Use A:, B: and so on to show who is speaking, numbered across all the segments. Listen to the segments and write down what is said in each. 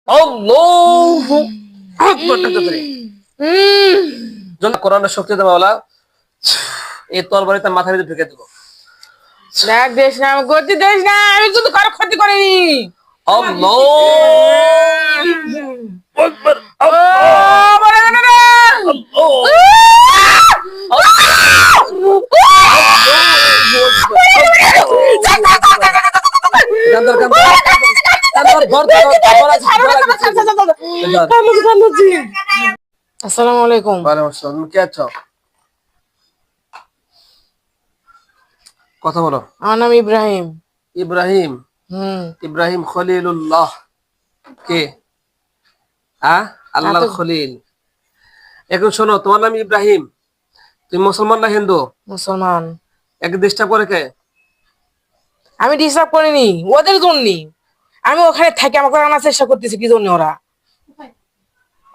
A: আল্লাহু আকবার তাকবীর। কোরআনের শক্তি দেওয়া মাওলা এই তরবারি তার মাথার ভিতরে ঢুকে দেব।
B: দেখ দেশ না আমি গতি দেশ না আমি শুধু কারো ক্ষতি করিনি।
A: আল্লাহু আকবার।
B: আসসালামু আলাইকুম।
A: ওয়ালাইকুম আসসালাম। তুমি কে আছো? কথা বলো।
B: আমার নাম ইব্রাহিম।
A: ইব্রাহিম? ইব্রাহিম খলিলুল্লাহ কে? আল্লাহর খলিল। এখন শোনো, তোমার নাম ইব্রাহিম, তুমি মুসলমান না হিন্দু?
B: মুসলমান।
A: এক ডিস্টার্ব করে কে?
B: আমি ডিস্টার্ব করিনি, ওদের জন্যই। আমি ওখানে থাকি, আমাকে আনার চেষ্টা করতেছি কি জন্য ওরা।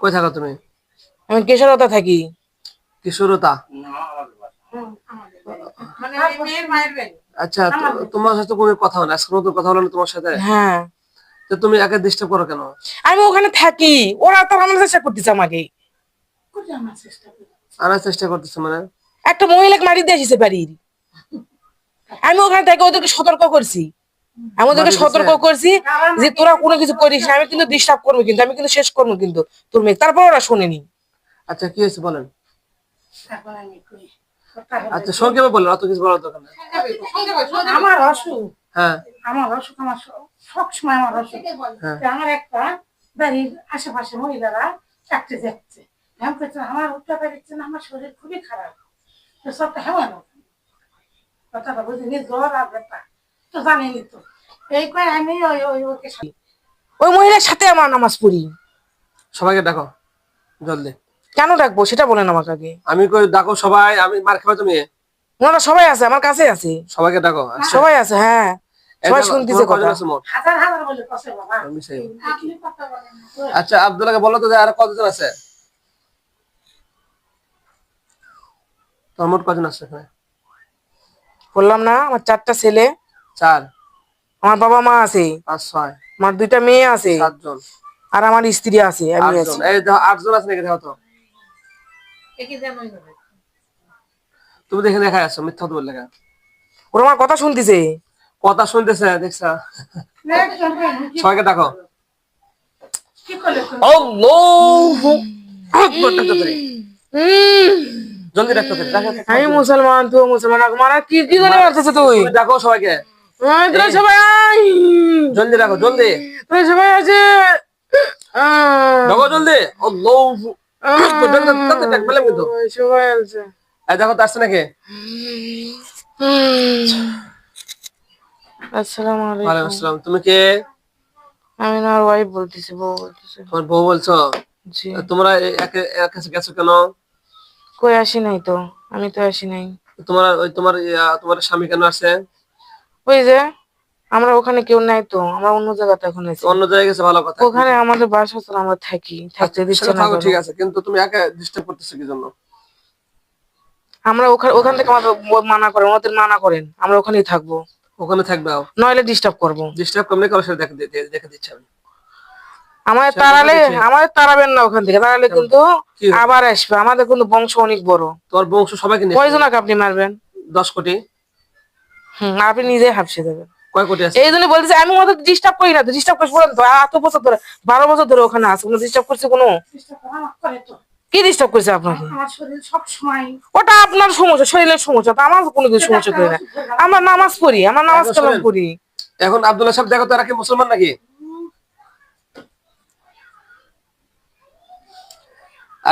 A: কই থাকো তুমি?
B: আমি কিশোরতা থাকি।
A: কিশোরতা? আচ্ছা, তোমার সাথে কোনো কথা হয় না? আজকে নতুন কথা হলো না তোমার সাথে?
B: হ্যাঁ।
A: তো তুমি একে ডিস্টার্ব করো কেন?
B: আমি ওখানে থাকি, ওরা তো আনার চেষ্টা করতেছে আমাকে।
A: আনার চেষ্টা করতেছে মানে?
B: একটা মহিলাকে মারি দিয়ে এসেছে বাড়ির। আমি ওখানে থেকে ওদেরকে সতর্ক করছি, আমি ওদেরকে সতর্ক করছি যে তোরা কোনো কিছু করিস না, আমি কিন্তু ডিস্টার্ব করবো, কিন্তু আমি কিন্তু শেষ করবো কিন্তু তোর মেয়ে। তারপর ওরা শোনেনি।
A: আচ্ছা, কি হয়েছে বলেন? আচ্ছা, সংক্ষেপে বলেন, অত কিছু বলার দরকার নেই।
C: আমার অসুখ,
A: হ্যাঁ,
C: আমার অসুখ, আমার সবসময় আমার অসুখ। আমার একটা বাড়ির আশেপাশে মহিলারা চাকরি যাচ্ছে, আমার উঠতে পারছে না, আমার শরীর খুবই খারাপ। তো সবটা হেমন কথাটা বুঝিনি, জ্বর আর ব্যাপার তো জানেনি। তো এই কয়ে আমি
B: ওই মহিলার সাথে আমার নামাজ পড়ি।
A: সবাইকে ডাকো জলদি।
B: কেন ডাকবো সেটা বলেন আমাকে আগে।
A: আমি কই ডাকো সবাই, আমি মার খাবে তুমি?
B: ওনারা সবাই আছে, আমার কাছে আছে।
A: সবাইকে ডাকো।
B: সবাই আছে, হ্যাঁ, সবাই শুনতেছে কথা।
C: হাজার হাজার বলে কসে বাবা। আপনি কথা বলেন।
A: আচ্ছা, আব্দুল্লাহকে বলো তো যে আর কতজন আছে? তোর মোট কজন আছে এখানে?
B: বললাম না আমার 4টা ছেলে।
A: 4?
B: আমার বাবা মা আছে।
A: 5, 6?
B: আমার 2টা মেয়ে আছে।
A: 7 জন।
B: আর আমার স্ত্রী আছে, আমি
A: 8
B: আছি।
A: জন। এই দেখো 8 জন আছে নাকি? দেখো তো। তুমি দেখে দেখাই আছো, মিথ্যা তো বললে কেন?
B: ওরা আমার কথা শুনতেছে।
A: কথা শুনতেছে, দেখছা? সবাইকে ডাকো।
C: কি করলে
A: আল্লাহু আকবার তাকবীর। জলদি ডাকো, ডাকো।
B: আমি মুসলমান, তুই মুসলমান, মারা কি কি জানি বলতেছে তুই?
A: ডাকো সবাইকে।
B: তোরা সবাই
A: জলদি ডাকো, জলদি।
B: তোরা সবাই আছে।
A: ডাকো জলদি। আল্লাহু আকবার। ডাক বললাম কিন্তু।
B: সবাই আছে।
A: এই দেখো তো আসছে নাকি?
B: আসসালামু
A: ওয়ালাইকুম
B: আলাইকুম।
A: আসসালাম। তুমি কে?
B: আমি না আর ওয়াইফ বলতেছি, বউ বলতেছি।
A: তোমার বউ বলছো?
B: জি।
A: তোমরা একে কাছে গেছো কেন?
B: কই আসি নাই তো, আমি তো আসি নাই।
A: তোমার স্বামী কেন আসে?
B: ওই যে আমরা ওখানে কেউ নাই তো, আমরা অন্য জায়গাতে এখন আছি।
A: অন্য জায়গায় গেছে, ভালো কথা।
B: ওখানে আমাদের বাসা ছিল, আমরা থাকতে দিচ্ছে না।
A: ঠিক আছে, কিন্তু তুমি একা ডিস্টার্ব করতেছো কি জন্য?
B: আমরা ওখান থেকে আমাদের মানা করেন, ওদের মানা করেন আমরা ওখানেই থাকবো।
A: ওখানে থাকবে?
B: নইলে ডিস্টার্ব করবো।
A: ডিস্টার্ব করলে কারোর সাথে দেখে দিচ্ছি আমি।
B: আমাদের তাড়াবেন না ওখান থেকে, তাড়ালে কিন্তু আবার আসবে। আমাদের কিন্তু বংশ অনেক বড়।
A: তোর বংশ সবাইকে নিয়ে
B: কয়জনকে আপনি মারবেন?
A: 10 কোটি।
B: আপনি নিজে হাফসে যাবেন।
A: কয় কোটি আছে?
B: এই জন্য বলতেছি আমি ওদের ডিস্টার্ব করি না। তো ডিস্টার্ব করছি বলেন তো, এত বছর ধরে 12 বছর ধরে ওখানে আছে, কোনো ডিস্টার্ব করছে? কোনো কি ডিস্টার্ব করছে আপনাকে?
C: আমার শরীর সব সময়
B: ওটা আপনার সমস্যা, শরীরের সমস্যা, তো আমার কোনো কিছু সমস্যা করি না। আমরা নামাজ পড়ি, আমরা নামাজ কালাম করি।
A: এখন আব্দুল্লাহ সাহেব দেখো তো, এরা কি মুসলমান নাকি?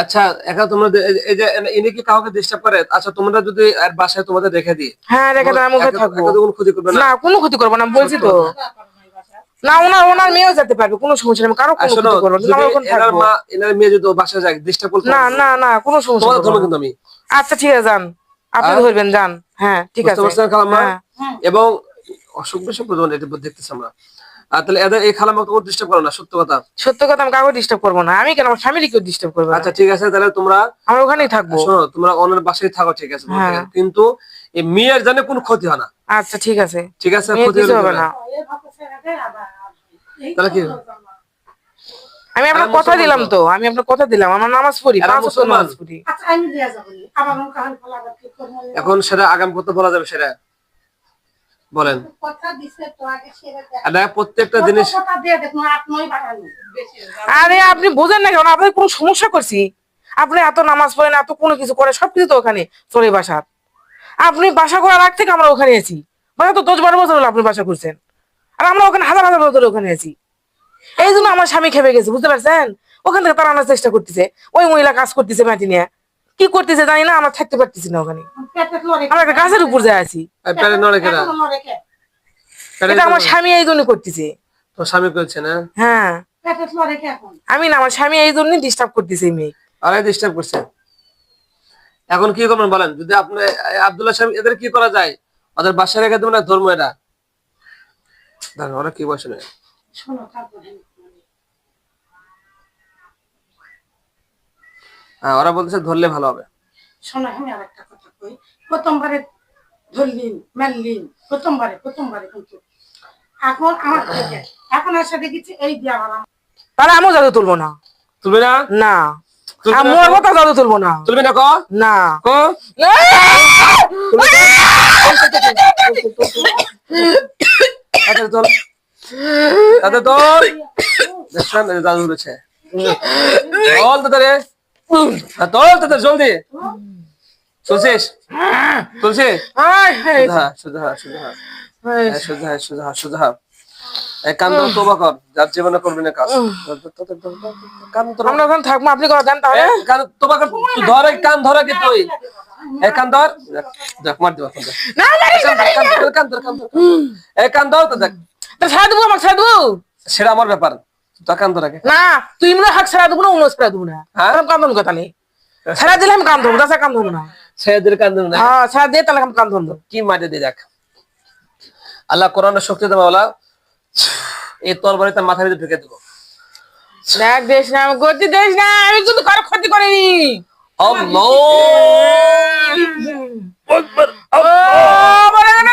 A: আচ্ছা, এখন তোমরা এই যে ইনি কি কাউকে ডিস্টার্ব করে? আচ্ছা, তোমরা যদি আর বাসায় তোমাদের রেখে দিই?
B: হ্যাঁ, রেখে দেন, আমি ওখানে থাকবো।
A: কোনো ক্ষতি করবে না?
B: না, কোনো ক্ষতি করবো না, বলছি তো। না, ওনার মেয়েও যেতে পারবে, কোনো সমস্যা নেই, কারো কোনো ক্ষতি করবো না, আমরা ওখানে থাকবো।
A: এনার মেয়ে যদি বাসায় যায়, ডিস্টার্ব করতে
B: না না না, কোনো সমস্যা নেই।
A: ধরবো কিন্তু আমি।
B: আচ্ছা ঠিক আছে, যান, আপনি ধরবেন, যান। হ্যাঁ ঠিক আছে।
A: এবং অসুখ বিসুখ এটা দেখতেছি আমরা। তাহলে এদের এই খালামা তোমাকে ডিস্টার্ব করো না? সত্য কথা।
B: সত্য কথা, আমি কাউকে ডিস্টার্ব করবো না। আমি কেন, আমার ফ্যামিলিকেও ডিস্টার্ব করবো না।
A: আচ্ছা ঠিক আছে, তাহলে
B: আমরা ওখানেই থাকবো।
A: শোনো, তোমরা অন্যের বাসায় থাকো, ঠিক আছে, কিন্তু এই মেয়ের জানে কোনো ক্ষতি হয় না।
B: আচ্ছা ঠিক আছে,
A: ঠিক আছে,
B: ক্ষতি হবে না।
A: তাহলে কি?
B: আমি আপনার
A: এরা
B: কথা
A: মুসলমান
B: দিলাম
A: তো।
B: তো, আমি আপনার কথা দিলাম, আমার নামাজ পড়ি,
A: এরা
B: 5 ওয়াক্ত
A: মুসলমান।
B: নামাজ পড়ি।
C: আচ্ছা আমি দিয়া যাবো আবার মুখ হাল ফলা আবার কি করবো
A: এখন সেটা আগাম কত বলা যাবে সেটা বলেন।
C: কথা দিছে তো আগে সেটা
A: এটা প্রত্যেকটা জিনিস
C: কথা দিয়ে দেখুন 8-9 বাড়ানো
B: আরে আপনি বোঝেন না কেন? আপনার কোনো সমস্যা করছি? আপনি এত নামাজ পড়েন, এত কোনো কিছু করে, সবকিছু তো ওখানে চলে বাসার। আপনি বাসা করার আগ থেকে আমরা ওখানে আছি। বাসা তো 10-12 বছর হলো আপনি বাসা করছেন, আর আমরা ওখানে হাজার হাজার বছর ওখানে আছি। এই জন্য আমার স্বামী খেপে গেছে, বুঝতে পারছেন? ওখান থেকে তার আনার চেষ্টা করতেছে, ওই মহিলা কাজ করতেছে মাটি নিয়ে, কি করতেছে জানি না, আমরা থাকতে পারতেছি না ওখানে।
C: পেটে লড়ে
B: আমরা একটা গাছের উপর যায় আছি।
A: প্যারে নড়ে কেনা
C: লড়ে কে
B: এটা আমার স্বামী এই জন্য করতেছে।
A: তো স্বামী করছে না,
B: হ্যাঁ,
C: পেটে লড়ে কে এখন
B: আমি না, আমার স্বামী এই জন্য ডিস্টার্ব করতেছে এই মেয়ে।
A: আরে ডিস্টার্ব করছে। এখন কি করবেন বলেন? যদি আপনি আব্দুল্লাহ সাহেব এদের কি করা যায়? ওদের বাসায় রেখে দেবেন না ধর্ম এটা? দেখেন ওরা কি বসে নেই।
C: শোনো তারপরে
A: হ্যাঁ, ওরা বলতেছে ধরলে ভালো হবে।
C: শোনো আমি আর একটা কথা কই প্রথমবারে ধরলিন মারলিন প্রথমবারে কিন্তু এখন আমার থেকে এখন এসে দেখেছি এই দিয়া আমার
B: তাহলে আমিও জাদু তুলবো না।
A: তুলবে না?
B: না,
A: তুলবে না
B: আমার
A: তো?
B: কথা জাদু তুলবো না।
A: তুলবে না ক
B: না,
A: ক তাদের তোল, তাদের তোল। দেখছেন এই যে জাদু ধরেছে। তোল তাদের, তোল তাদের জলদি। তুলছিস? তুলছিস?
B: আয়, হায়,
A: সোজা হা, সোজা হা,
B: হায়।
A: সোজা হা, সোজা হা, সোজা হা। এই কান ধরে তোবা কর, যার জীবনে করবি না কাজ। কান ধর,
B: আমরা ওখানে থাকবো, আপনি কথা দেন তাহলে।
A: কান তোবা কর, তুই ধর এই কান ধরে কি তুই? এই কান ধর, দেখ মার দিবা কান ধর।
B: না, মারিস না, মারিস না।
A: কান ধর, কান ধর। এই কান ধর তো দেখ,
B: তা ছাড়া দেবো, আমাকে ছাড়া দেবো।
A: সেটা আমার ব্যাপার। তো কান ধর আগে।
B: না, তুই মনে হয় হাত ছাড়া দেবো না, অন্য ছাড়া দেবো না।
A: হ্যাঁ?
B: আমি কান ধরবো কথা নেই। ছাড়া দিলে আমি কান ধরবো, তাছাড়া কান ধরবো না।
A: ছেলেদের কান ধর না।
B: হ্যাঁ, ছাড়া দিয়ে তাহলে আমি কান ধরবো।
A: কি মাটি দিয়ে দেখ। আল্লাহ কোরআনের শক্তি দেবে বলা, এই তরবারি তার মাথার ভিতরে ঢুকে দেবো।
B: দেখ, দেশ না, আমি করতে দেশ না, আমি কিন্তু কারো ক্ষতি করিনি।
A: আল্লাহু আকবার।
B: ও, বলে না, না।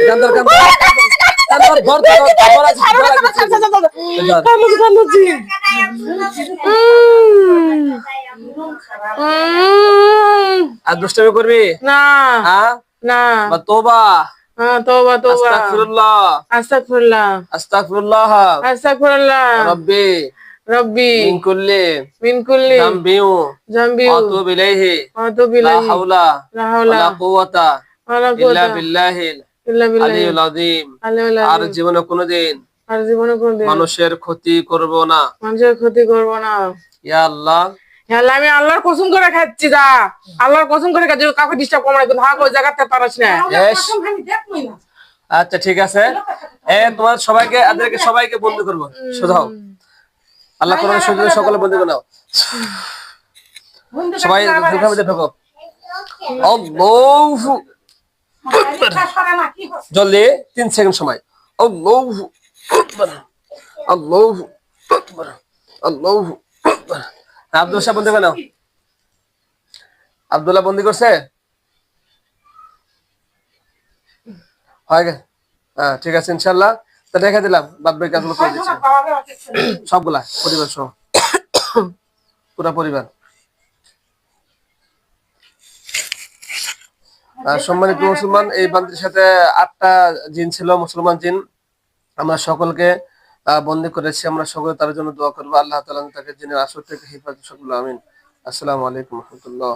A: কান ধর, কান ধর। কান ধর, ধর, ধর, ধর, আছে, ধর আছে, ধর।
B: কান্নাচ্ছি, কান্নাচ্ছি।
A: আর দুষ্টামি করবি
B: না,
A: হ্যাঁ
B: না,
A: বা তোবা
B: তোবা, তোবা।
A: আস্তাগফিরুল্লাহ
B: আস্তাগফিরুল্লাহ,
A: আস্তাগফিরুল্লাহ
B: আস্তাগফিরুল্লাহ।
A: রাব্বি
B: রব্বি
A: মিন কুল্লি
B: মিন কুল্লি
A: যামবিউ
B: জামবিউ
A: ওয়া আতুবু ইলাইহি
B: ওয়া আতুবু
A: লা
B: ইলাইহি
A: হাওলা
B: লা হাওলা
A: ওয়ালা কুওয়াতা
B: ওয়ালা
A: ইল্লা
B: কুওয়াতা
A: বিল্লাহিল
B: ইল্লা বিল্লাহি
A: আলিয়্যিল আযীম।
B: আলিয়্যিল
A: আর
B: আযীম।
A: জীবনে কোনোদিন
B: আর জীবনে কোনদিন
A: মানুষের ক্ষতি করব না।
B: মানুষের ক্ষতি করব না।
A: ইয়া আল্লাহ,
B: হে আল্লাহ, আমি আল্লাহর কসম করে খাচ্ছি, যা আল্লাহর কসম করে খাচ্ছি, কাউকে ডিস্টার্ব করব না, কিন্তু হাঁ ওই জায়গাতে পারাস না।
A: Yes.
C: আমি দেখবই না
A: আচ্ছা ঠিক আছে। তোমার সবাইকে এদেরকে সবাইকে বন্দি করবো। সোজা হও। আল্লাহ কোরআনের শক্তি দিয়ে সকলে বন্দি করে নাও।
C: বন্ধু
A: সবাই ঢোকার মধ্যে ঢোকো। আল্লাহু
C: কি হচ্ছে
A: জলদি 3 সেকেন্ড সময়। আল্লাহু আকবার, আল্লাহু আকবার, আল্লাহু আকবার। আব্দুল সাহেব বন্দি করে নাও। আব্দুল্লাহ বন্দি করছে? হয়ে গেছে? হ্যাঁ ঠিক আছে ইনশাআল্লাহ। তা দেখা দিলাম, বাদ বাকি কাজগুলো করে দিচ্ছি সবগুলা, পরিবার সহ পুরা পরিবার। সম্মানিত মুসলমান, এই বান্দির সাথে 8টা জিন ছিল, মুসলমান জিন। আমরা সকলকে বন্দী করেছি। আমরা সকলে তার জন্য দোয়া করবো। আল্লাহ তাআলা তাকে জিনের আসর থেকে হেফাজত করুন। আমিন। আসসালামু আলাইকুম ওয়া রাহমাতুল্লাহ।